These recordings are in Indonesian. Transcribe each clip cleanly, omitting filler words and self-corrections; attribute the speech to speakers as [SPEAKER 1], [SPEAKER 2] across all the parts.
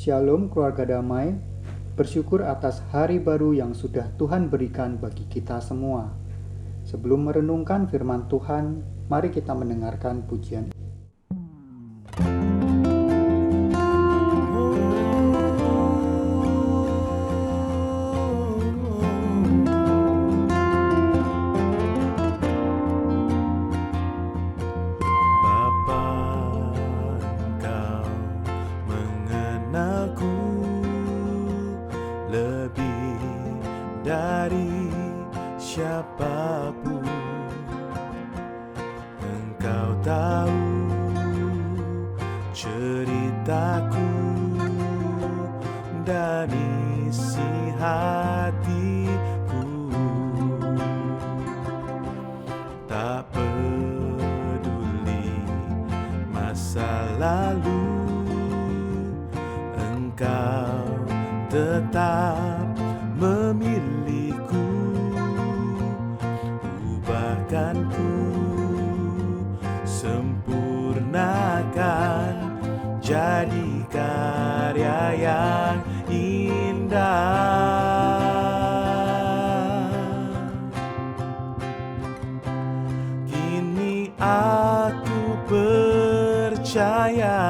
[SPEAKER 1] Shalom keluarga damai, bersyukur atas hari baru yang sudah Tuhan berikan bagi kita semua. Sebelum merenungkan firman Tuhan, mari kita mendengarkan pujian.
[SPEAKER 2] Dari siapapun, Engkau tahu ceritaku dan isi hatiku. Tak peduli masa lalu, Engkau tetap memilihku. Ubahkan ku, sempurnakan jadi karya yang indah. Kini aku percaya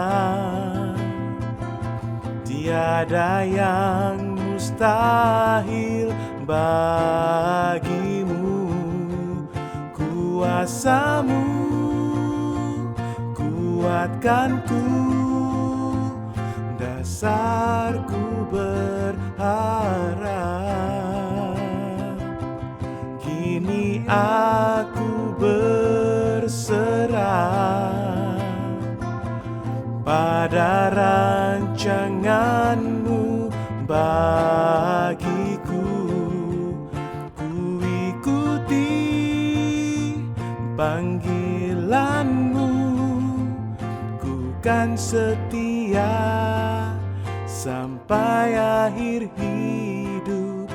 [SPEAKER 2] tiada yang mustahil bagimu. Kuasamu kuatkanku, dasarku berharap. Kini aku berserah pada rancanganmu bagiku. Ku ikuti panggilanmu, ku kan setia sampai akhir hidupku.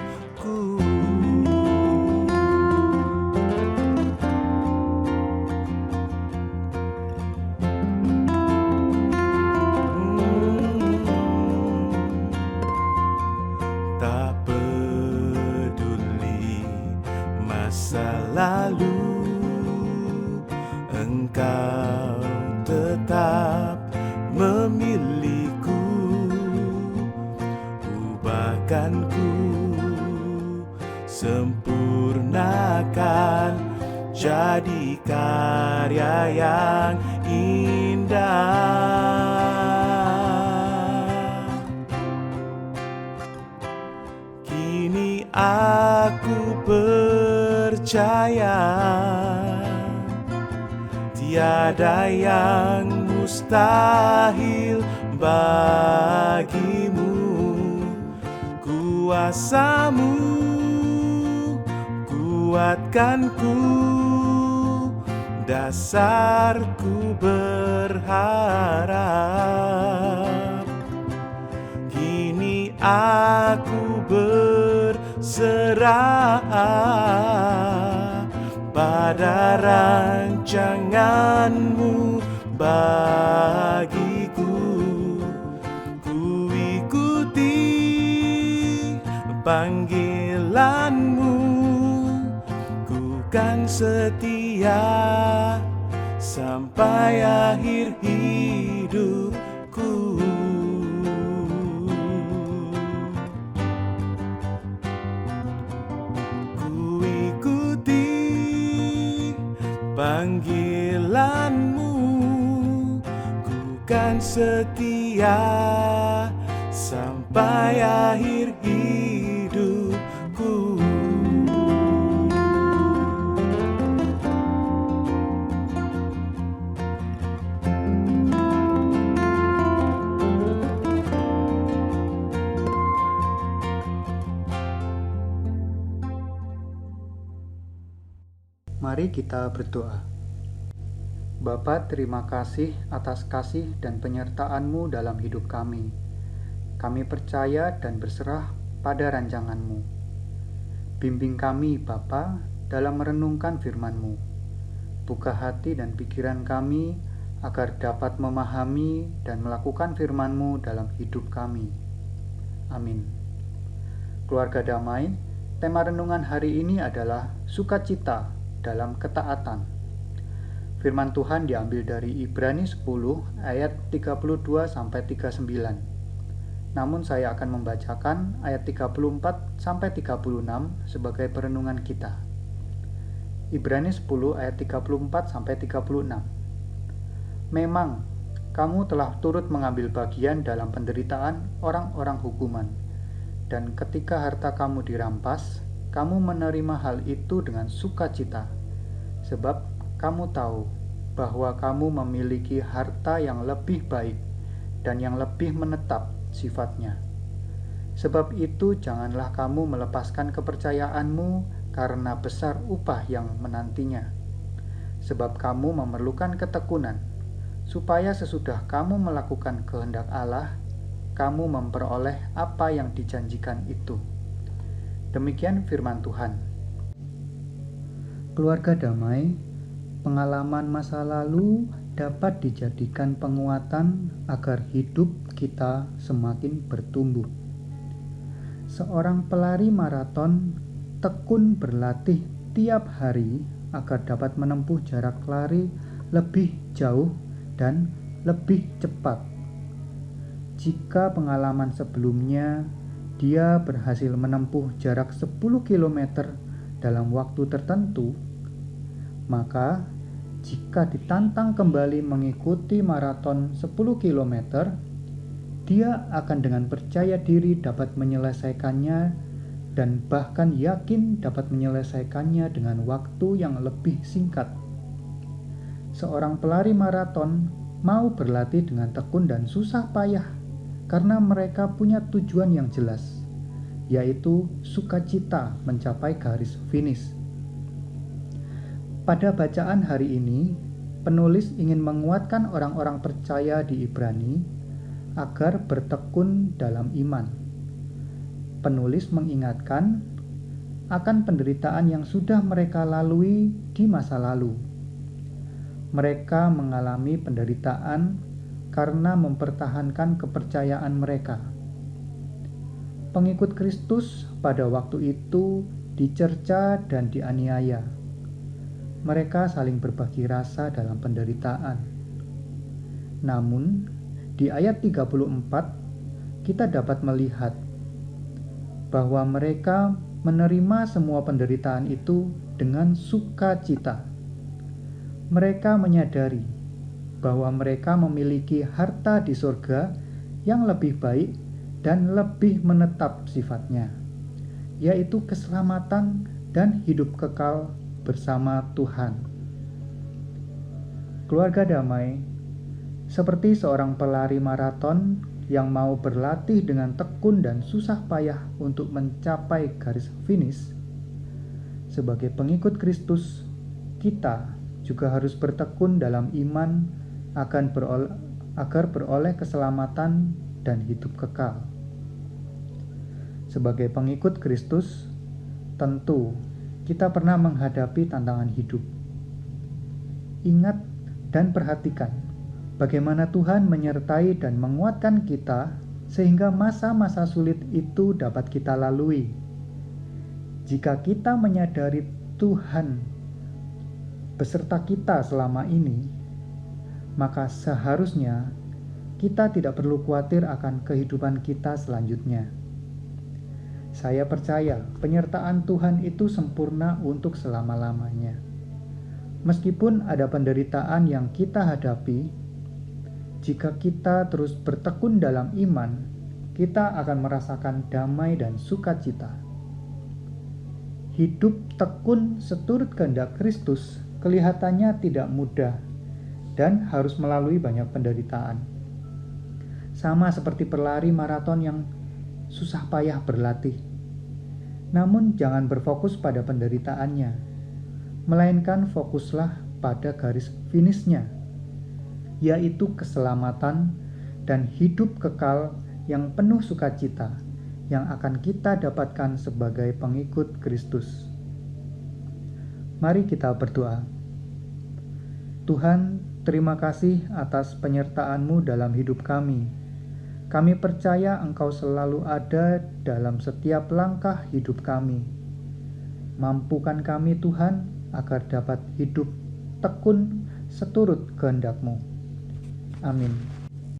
[SPEAKER 2] Tak peduli masa lalu, Engkau tetap memilihku. Ubahkan ku, sempurnakan jadi karya yang indah. Kini aku percaya tiada yang mustahil bagimu. Kuasamu kuatkanku, dasarku berharap. Kini aku berserah pada rancanganmu bagiku. Ku ikuti panggilanmu, ku kan setia sampai akhir hidupku. Ku ikuti panggilanmu, ku kan setia sampai akhir hidupku.
[SPEAKER 1] Mari kita berdoa. Bapa, terima kasih atas kasih dan penyertaan-Mu dalam hidup kami. Kami percaya dan berserah pada rancangan-Mu. Bimbing kami, Bapa, dalam merenungkan firman-Mu. Buka hati dan pikiran kami agar dapat memahami dan melakukan firman-Mu dalam hidup kami. Amin. Keluarga damai, tema renungan hari ini adalah sukacita dalam ketaatan. Firman Tuhan diambil dari Ibrani 10 ayat 32-39. Namun saya akan membacakan ayat 34-36 sebagai perenungan kita. Ibrani 10 ayat 34-36. Memang kamu telah turut mengambil bagian dalam penderitaan orang-orang hukuman, dan ketika harta kamu dirampas, kamu menerima hal itu dengan sukacita, sebab kamu tahu bahwa kamu memiliki harta yang lebih baik dan yang lebih menetap sifatnya. Sebab itu janganlah kamu melepaskan kepercayaanmu karena besar upah yang menantinya. Sebab kamu memerlukan ketekunan, supaya sesudah kamu melakukan kehendak Allah, kamu memperoleh apa yang dijanjikan itu. Demikian firman Tuhan. Keluarga damai, pengalaman masa lalu dapat dijadikan penguatan agar hidup kita semakin bertumbuh. Seorang pelari maraton tekun berlatih tiap hari agar dapat menempuh jarak lari lebih jauh dan lebih cepat. Jika pengalaman sebelumnya dia berhasil menempuh jarak 10 km dalam waktu tertentu, maka jika ditantang kembali mengikuti maraton 10 km, dia akan dengan percaya diri dapat menyelesaikannya dan bahkan yakin dapat menyelesaikannya dengan waktu yang lebih singkat. Seorang pelari maraton mau berlatih dengan tekun dan susah payah karena mereka punya tujuan yang jelas, yaitu sukacita mencapai garis finish. Pada bacaan hari ini, penulis ingin menguatkan orang-orang percaya di Ibrani agar bertekun dalam iman. Penulis mengingatkan akan penderitaan yang sudah mereka lalui di masa lalu. Mereka mengalami penderitaan karena mempertahankan kepercayaan mereka. Pengikut Kristus pada waktu itu dicerca dan dianiaya. Mereka saling berbagi rasa dalam penderitaan. Namun, di ayat 34, kita dapat melihat bahwa mereka menerima semua penderitaan itu dengan sukacita. Mereka menyadari bahwa mereka memiliki harta di surga yang lebih baik dan lebih menetap sifatnya, yaitu keselamatan dan hidup kekal bersama Tuhan. Keluarga damai, seperti seorang pelari maraton yang mau berlatih dengan tekun dan susah payah untuk mencapai garis finish, sebagai pengikut Kristus, kita juga harus bertekun dalam iman agar beroleh keselamatan dan hidup kekal. Sebagai pengikut Kristus, tentu kita pernah menghadapi tantangan hidup. Ingat dan perhatikan bagaimana Tuhan menyertai dan menguatkan kita sehingga masa-masa sulit itu dapat kita lalui. Jika kita menyadari Tuhan beserta kita selama ini, maka seharusnya kita tidak perlu khawatir akan kehidupan kita selanjutnya. Saya percaya penyertaan Tuhan itu sempurna untuk selama-lamanya. Meskipun ada penderitaan yang kita hadapi, jika kita terus bertekun dalam iman, kita akan merasakan damai dan sukacita. Hidup tekun seturut kehendak Kristus kelihatannya tidak mudah dan harus melalui banyak penderitaan. Sama seperti pelari maraton yang susah payah berlatih. Namun jangan berfokus pada penderitaannya, melainkan fokuslah pada garis finishnya, yaitu keselamatan dan hidup kekal yang penuh sukacita yang akan kita dapatkan sebagai pengikut Kristus. Mari kita berdoa. Tuhan, terima kasih atas penyertaan-Mu dalam hidup kami. Kami percaya Engkau selalu ada dalam setiap langkah hidup kami. Mampukan kami Tuhan agar dapat hidup tekun seturut kehendak-Mu. Amin.